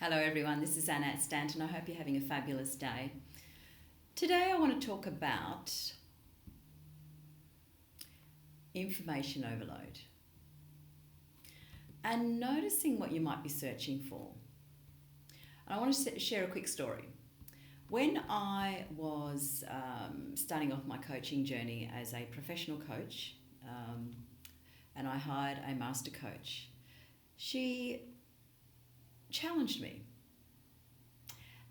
Hello everyone, this is Annette Stanton. I hope you're having a fabulous day. Today I want to talk about information overload and noticing what you might be searching for. And I want to share a quick story. When I was starting off my coaching journey as a professional coach, and I hired a master coach, she challenged me.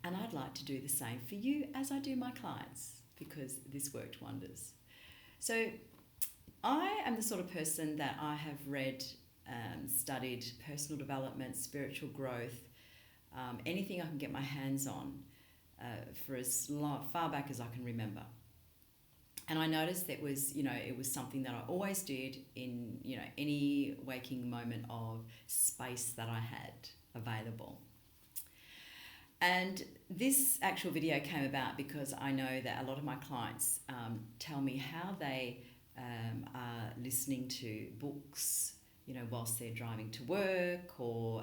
And I'd like to do the same for you as I do my clients, because this worked wonders. So I am the sort of person that I have read, studied personal development, spiritual growth, anything I can get my hands on for as far back as I can remember. And I noticed that it was something that I always did in, any waking moment of space that I had available. And this actual video came about because I know that a lot of my clients tell me how they are listening to books, whilst they're driving to work or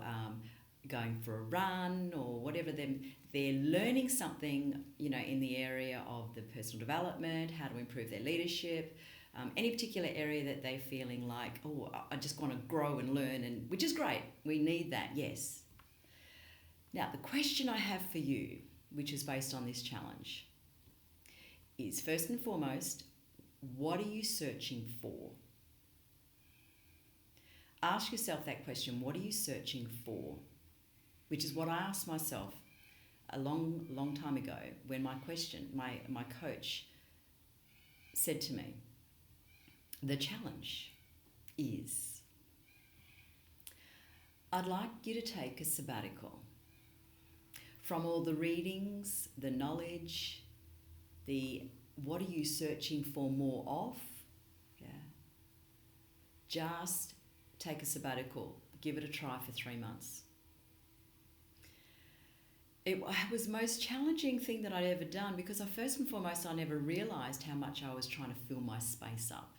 going for a run or whatever. They're learning something, in the area of the personal development, how to improve their leadership, any particular area that they're feeling like, oh, I just want to grow and learn, and which is great. We need that, yes. Now, the question I have for you, which is based on this challenge, is first and foremost, what are you searching for? Ask yourself that question, what are you searching for? Which is what I asked myself a long time ago when my coach said to me, the challenge is, I'd like you to take a sabbatical from all the readings, the knowledge, what are you searching for more of? Yeah. Just take a sabbatical. Give it a try for 3 months. It was the most challenging thing that I'd ever done because first and foremost, I never realised how much I was trying to fill my space up.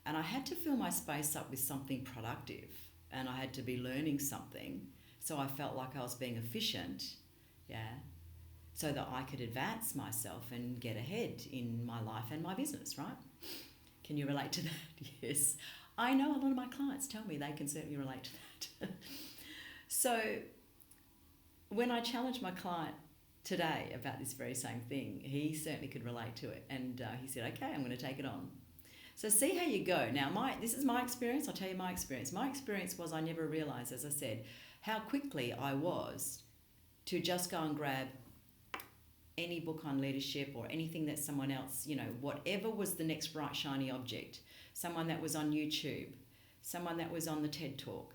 And I had to fill my space up with something productive, and I had to be learning something. So I felt like I was being efficient. Yeah, so that I could advance myself and get ahead in my life and my business, right? Can you relate to that? Yes. I know a lot of my clients tell me they can certainly relate to that. So when I challenged my client today about this very same thing, he certainly could relate to it. And he said, okay, I'm going to take it on. So see how you go. Now, this is my experience. I'll tell you my experience. My experience was I never realised, as I said, how quickly I was to just go and grab any book on leadership or anything that someone else, whatever was the next bright, shiny object, someone that was on YouTube, someone that was on the TED Talk,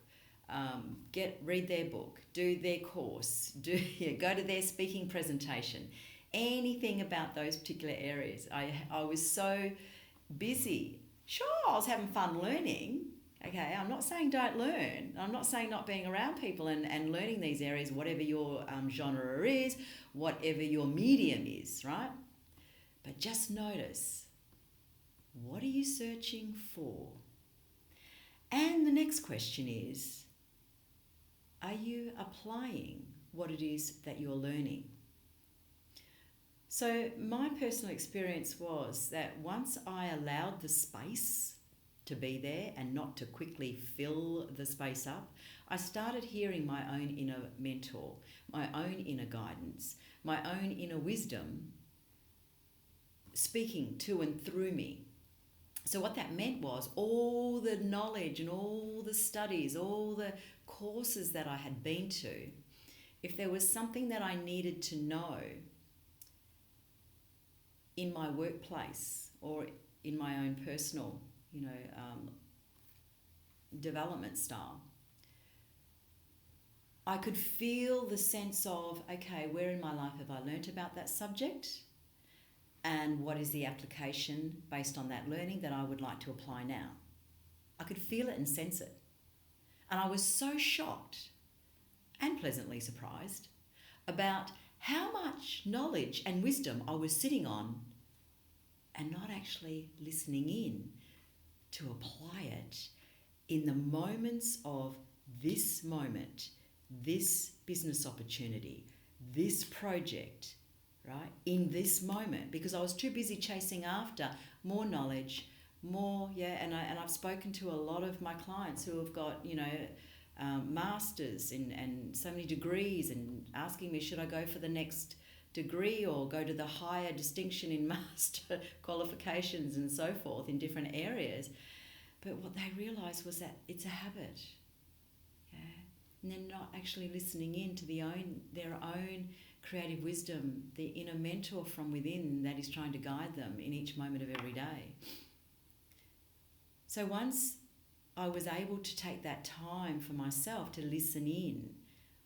read their book, do their course, go to their speaking presentation, anything about those particular areas. I was so busy. Sure, I was having fun learning. Okay, I'm not saying don't learn. I'm not saying not being around people and learning these areas, whatever your genre is, whatever your medium is, right? But just notice, what are you searching for? And the next question is, are you applying what it is that you're learning? So my personal experience was that once I allowed the space to be there and not to quickly fill the space up, I started hearing my own inner mentor, my own inner guidance, my own inner wisdom speaking to and through me. So what that meant was all the knowledge and all the studies, all the courses that I had been to, if there was something that I needed to know in my workplace or in my own personal development style, I could feel the sense of, okay, where in my life have I learnt about that subject, and what is the application based on that learning that I would like to apply now? I could feel it and sense it. And I was so shocked and pleasantly surprised about how much knowledge and wisdom I was sitting on and not actually listening in to apply it in the moments of this moment, this business opportunity, this project, right, in this moment, because I was too busy chasing after more knowledge, more, and I've spoken to a lot of my clients who have got, masters and so many degrees, and asking me, should I go for the next degree or go to the higher distinction in master qualifications and so forth in different areas. But what they realised was that it's a habit, and they're not actually listening in to their own creative wisdom, the inner mentor from within that is trying to guide them in each moment of every day. So once I was able to take that time for myself to listen in,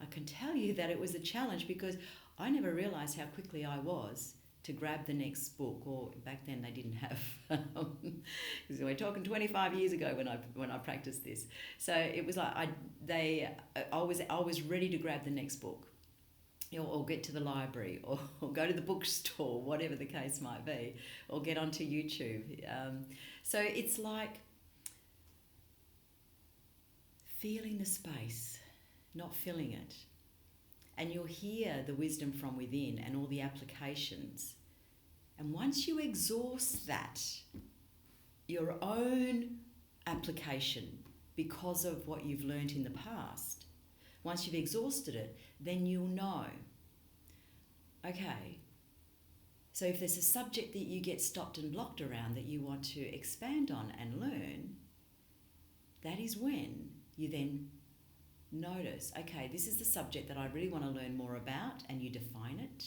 I can tell you that it was a challenge, because I never realised how quickly I was to grab the next book, or back then they didn't have. Because we're talking 25 years ago when I practiced this. So it was like I was ready to grab the next book, or get to the library, or go to the bookstore, whatever the case might be, or get onto YouTube. So it's like feeling the space, not filling it. And you'll hear the wisdom from within and all the applications. And once you exhaust that, your own application, because of what you've learned in the past, once you've exhausted it, then you'll know, okay, so if there's a subject that you get stopped and blocked around that you want to expand on and learn, that is when you then notice, okay, this is the subject that I really want to learn more about, and you define it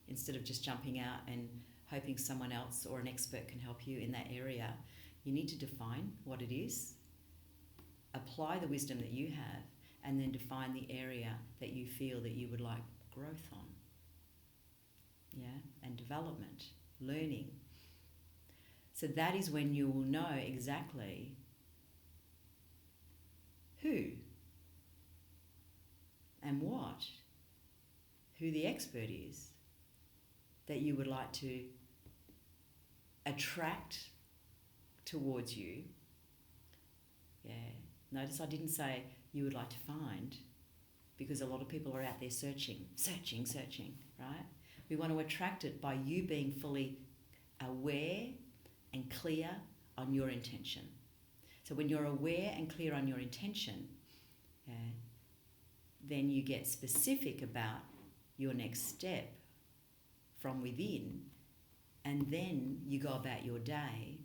instead of just jumping out and hoping someone else or an expert can help you in that area. You need to define what it is, apply the wisdom that you have, and then define the area that you feel that you would like growth on. And development, learning. So that is when you will know exactly who and what, who the expert is that you would like to attract towards you. Notice I didn't say you would like to find, because a lot of people are out there searching, right? We want to attract it by you being fully aware and clear on your intention. So when you're aware and clear on your intention, then you get specific about your next step from within, and then you go about your day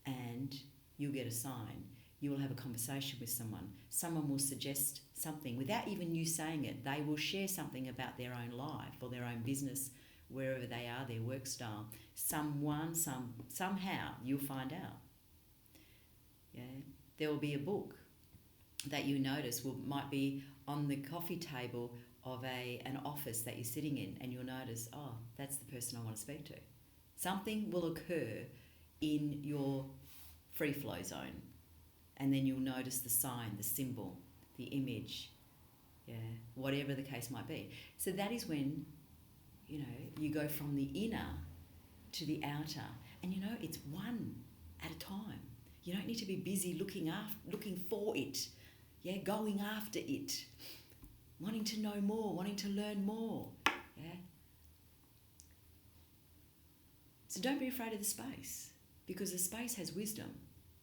and you'll get a sign. You will have a conversation with someone. Someone will suggest something without even you saying it. They will share something about their own life or their own business, wherever they are, their work style. Somehow you'll find out. There will be a book that you notice might be on the coffee table of an office that you're sitting in, and you'll notice, oh, that's the person I want to speak to. Something will occur in your free flow zone, and then you'll notice the sign, the symbol, the image, whatever the case might be. So that is when, you go from the inner to the outer, and it's one at a time. You don't need to be busy looking for it, going after it, wanting to know more, wanting to learn more, So don't be afraid of the space, because the space has wisdom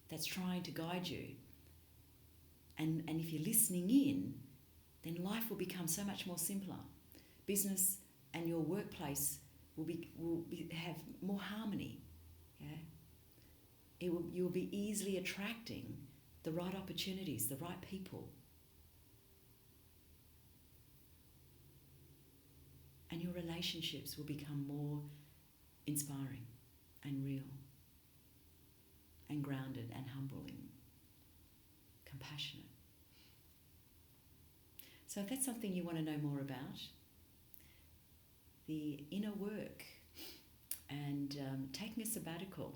that's trying to guide you. And if you're listening in, then life will become so much more simpler. Business and your workplace will have more harmony. You'll be easily attracting the right opportunities, the right people. And your relationships will become more inspiring and real and grounded and humbling, compassionate. So if that's something you want to know more about, the inner work and taking a sabbatical,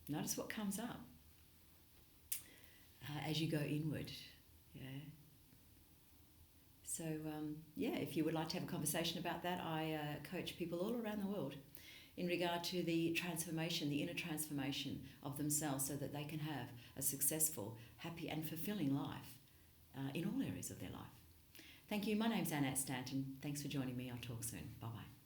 notice what comes up as you go inward. So if you would like to have a conversation about that, I coach people all around the world in regard to the transformation, the inner transformation of themselves, so that they can have a successful, happy and fulfilling life in all areas of their life. Thank you. My name's Annette Stanton. Thanks for joining me. I'll talk soon. Bye bye.